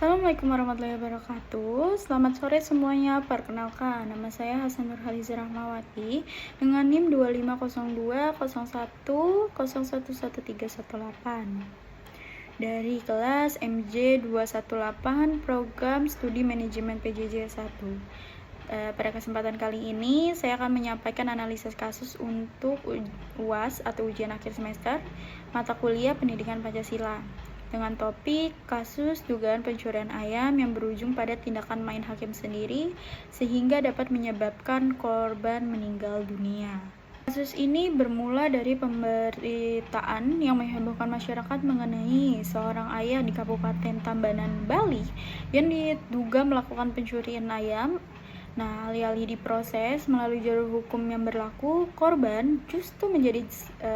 Assalamualaikum warahmatullahi wabarakatuh. Selamat sore semuanya. Perkenalkan, nama saya Hasan Nurhaliza Rahmawati dengan NIM 250201011318 dari kelas MJ 218 Program Studi Manajemen PJJ 1. Pada kesempatan kali ini saya akan menyampaikan analisis kasus untuk UAS atau ujian akhir semester mata kuliah Pendidikan Pancasila dengan topik kasus dugaan pencurian ayam yang berujung pada tindakan main hakim sendiri sehingga dapat menyebabkan korban meninggal dunia. Kasus ini bermula dari pemberitaan yang menghebohkan masyarakat mengenai seorang ayah di Kabupaten Tabanan, Bali yang diduga melakukan pencurian ayam. Nah, alih-alih diproses melalui jalur hukum yang berlaku, korban justru menjadi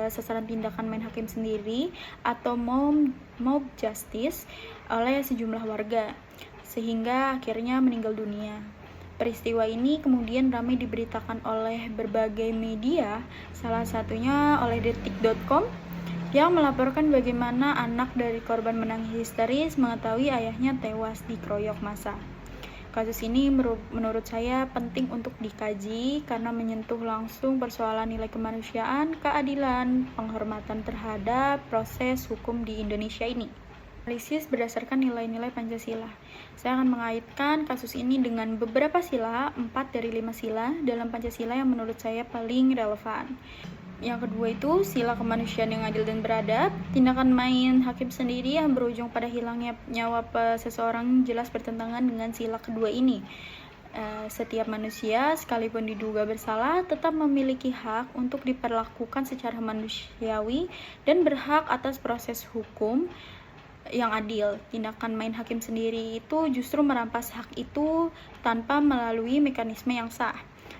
sasaran tindakan main hakim sendiri atau mob justice oleh sejumlah warga, sehingga akhirnya meninggal dunia. Peristiwa ini kemudian ramai diberitakan oleh berbagai media, salah satunya oleh detik.com yang melaporkan bagaimana anak dari korban menangis histeris mengetahui ayahnya tewas dikeroyok massa. Kasus ini menurut saya penting untuk dikaji karena menyentuh langsung persoalan nilai kemanusiaan, keadilan, penghormatan terhadap proses hukum di Indonesia ini. Analisis berdasarkan nilai-nilai Pancasila. Saya akan mengaitkan kasus ini dengan beberapa sila, 4 dari 5 sila dalam Pancasila yang menurut saya paling relevan. Yang kedua itu sila kemanusiaan yang adil dan beradab. Tindakan main hakim sendiri yang berujung pada hilangnya nyawa seseorang jelas bertentangan dengan sila kedua ini. Setiap manusia sekalipun diduga bersalah tetap memiliki hak untuk diperlakukan secara manusiawi dan berhak atas proses hukum yang adil. Tindakan main hakim sendiri itu justru merampas hak itu tanpa melalui mekanisme yang sah.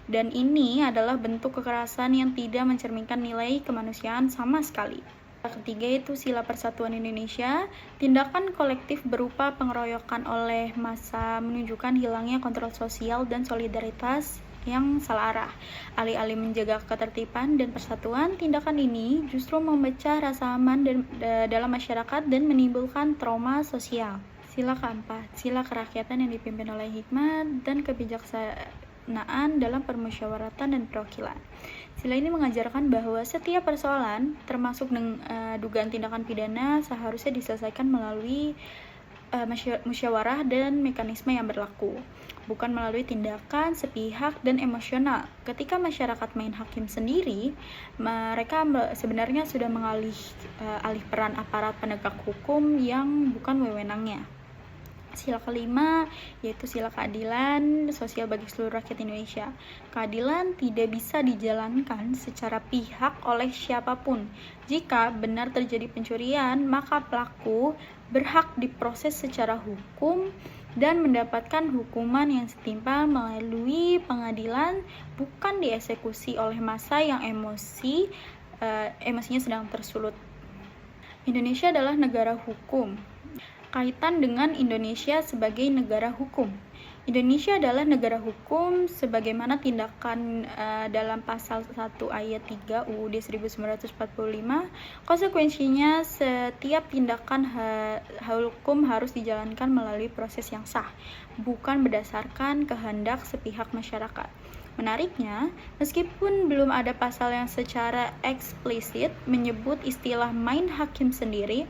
Dan ini adalah bentuk kekerasan yang tidak mencerminkan nilai kemanusiaan sama sekali. Ketiga itu sila persatuan Indonesia. Tindakan kolektif berupa pengeroyokan oleh massa menunjukkan hilangnya kontrol sosial dan solidaritas yang salah arah. Alih-alih menjaga ketertiban dan persatuan, tindakan ini justru memecah rasa aman dalam masyarakat dan menimbulkan trauma sosial. Sila keempat, sila kerakyatan yang dipimpin oleh hikmat dan kebijaksanaan dalam permusyawaratan dan perwakilan. Sila ini mengajarkan bahwa setiap persoalan, termasuk dugaan tindakan pidana, seharusnya diselesaikan melalui musyawarah dan mekanisme yang berlaku, bukan melalui tindakan sepihak dan emosional. Ketika masyarakat main hakim sendiri, mereka sebenarnya sudah mengalih peran aparat penegak hukum yang bukan wewenangnya. Sila kelima yaitu sila keadilan sosial bagi seluruh rakyat Indonesia. Keadilan tidak bisa dijalankan secara pihak oleh siapapun. Jika benar terjadi pencurian, maka pelaku berhak diproses secara hukum dan mendapatkan hukuman yang setimpal melalui pengadilan, bukan dieksekusi oleh massa yang emosinya sedang tersulut. Indonesia adalah negara hukum. Kaitan dengan Indonesia sebagai negara hukum. Indonesia adalah negara hukum sebagaimana tindakan dalam pasal 1 ayat 3 UUD 1945. Konsekuensinya setiap tindakan hukum harus dijalankan melalui proses yang sah, bukan berdasarkan kehendak sepihak masyarakat. Menariknya, meskipun belum ada pasal yang secara eksplisit menyebut istilah main hakim sendiri,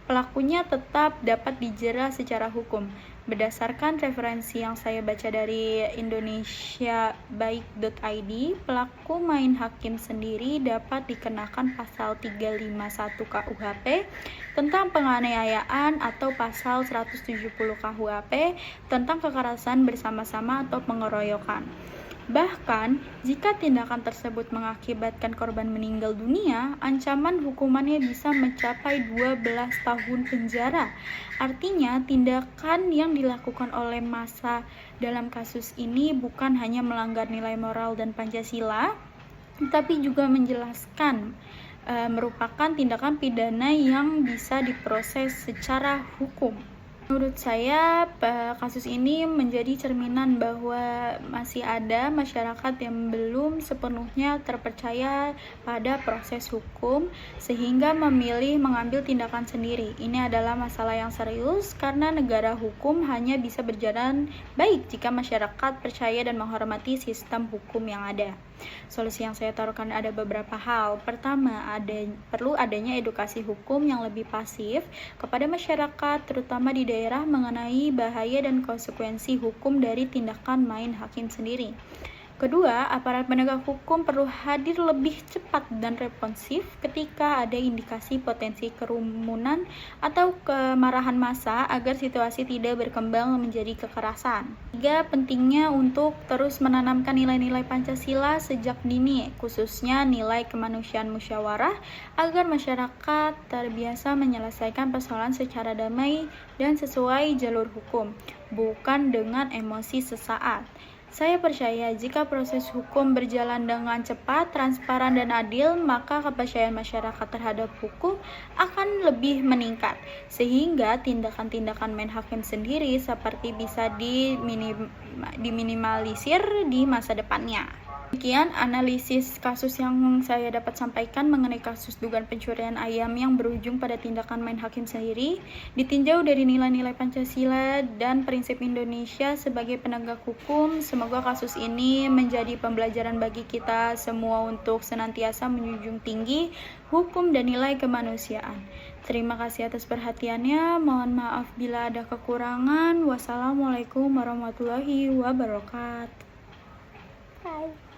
pelakunya tetap dapat dijerat secara hukum. Berdasarkan referensi yang saya baca dari indonesiabaik.id, pelaku main hakim sendiri dapat dikenakan pasal 351 KUHP tentang penganiayaan atau pasal 170 KUHP tentang kekerasan bersama-sama atau pengeroyokan. Bahkan, jika tindakan tersebut mengakibatkan korban meninggal dunia, ancaman hukumannya bisa mencapai 12 tahun penjara. Artinya, tindakan yang dilakukan oleh massa dalam kasus ini bukan hanya melanggar nilai moral dan Pancasila, tapi juga menjelaskan merupakan tindakan pidana yang bisa diproses secara hukum. Menurut saya, kasus ini menjadi cerminan bahwa masih ada masyarakat yang belum sepenuhnya terpercaya pada proses hukum, sehingga memilih mengambil tindakan sendiri. Ini adalah masalah yang serius karena negara hukum hanya bisa berjalan baik jika masyarakat percaya dan menghormati sistem hukum yang ada. Solusi yang saya taruhkan ada beberapa hal. Pertama, perlu adanya edukasi hukum yang lebih pasif kepada masyarakat, terutama di daerah mengenai bahaya dan konsekuensi hukum dari tindakan main hakim sendiri. Kedua, aparat penegak hukum perlu hadir lebih cepat dan responsif ketika ada indikasi potensi kerumunan atau kemarahan massa agar situasi tidak berkembang menjadi kekerasan. Tiga, pentingnya untuk terus menanamkan nilai-nilai Pancasila sejak dini, khususnya nilai kemanusiaan musyawarah, agar masyarakat terbiasa menyelesaikan persoalan secara damai dan sesuai jalur hukum, bukan dengan emosi sesaat. Saya percaya jika proses hukum berjalan dengan cepat, transparan, dan adil, maka kepercayaan masyarakat terhadap hukum akan lebih meningkat, sehingga tindakan-tindakan main hakim sendiri seperti bisa diminimalisir di masa depannya. Demikian analisis kasus yang saya dapat sampaikan mengenai kasus dugaan pencurian ayam yang berujung pada tindakan main hakim sendiri, ditinjau dari nilai-nilai Pancasila dan prinsip Indonesia sebagai penegak hukum. Semoga kasus ini menjadi pembelajaran bagi kita semua untuk senantiasa menjunjung tinggi hukum dan nilai kemanusiaan. Terima kasih atas perhatiannya. Mohon maaf bila ada kekurangan. Wassalamualaikum warahmatullahi wabarakatuh. Bye.